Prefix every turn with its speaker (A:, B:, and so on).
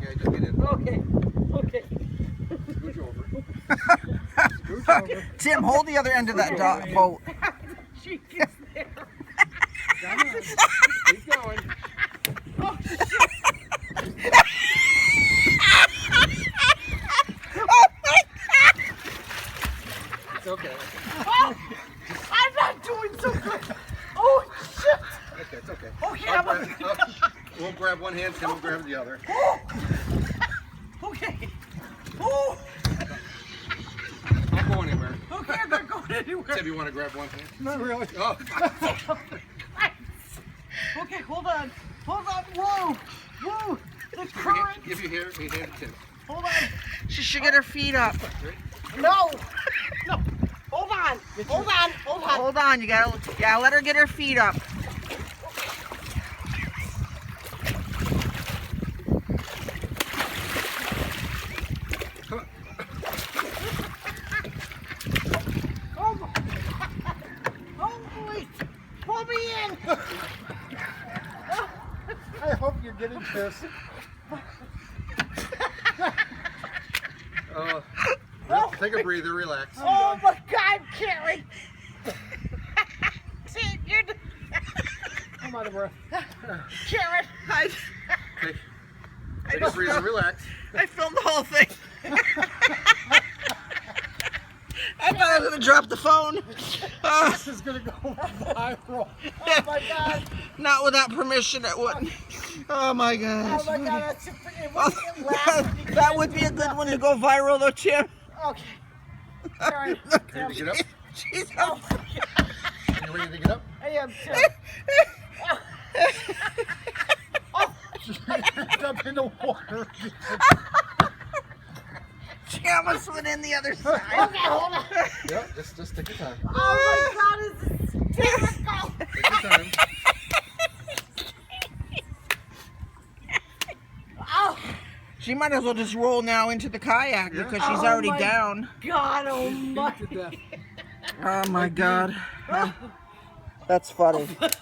A: Okay, just get in.
B: Okay. Okay.
A: Scooch over. Scooch over.
C: Tim, hold the other end of that boat.
B: She gets there.
A: Come on. Keep going.
B: Oh, shit.
A: It's okay.
B: Oh, I'm not doing so good. Oh, shit.
A: Okay, it's okay.
B: Okay,
A: I'll
B: I'm
A: we'll grab one hand, Tim will grab the other.
B: Okay. Oh,
A: I'll go anywhere.
B: okay, I'm not going anywhere.
A: Tim, you want to grab one hand?
C: Not really.
A: Oh,
B: Okay, hold on. Hold on. Whoa. Whoa. The current.
A: give your hand to Tim.
B: Hold on.
C: She should get her feet up.
B: No. No. Hold on. Hold on. Hold on.
C: Hold on, you gotta let her get her feet up.
A: Come on.
B: Oh, boy. Pull me in.
D: I hope you're getting this.
A: Take a breather, relax.
B: Oh, my God, Carrie. See, you're...
D: I'm out of breath.
B: Karen.
A: Take a breather, relax.
C: I filmed the whole thing. I thought I was gonna drop the phone.
D: This is gonna go viral.
B: Oh, my God.
C: Not without permission, it wouldn't. Oh my gosh.
B: Oh, my God, that's it. Wasn't laughing.
C: That would be a good one to go viral though, Tim.
B: Okay. Karen.
A: Ready to get up?
C: She's
B: Oh,
A: You ready to get up?
B: I am too.
D: Jump in the water.
C: She almost went in the other side.
B: Okay, hold on.
A: Yeah, just take your time.
B: Oh, my God, this is hysterical.
A: Take your time.
B: Oh,
C: She might as well just roll now into the kayak
A: Yeah.
C: because she's
B: Oh
C: already
B: my
C: down.
B: God almighty.
C: Oh my god. That's funny.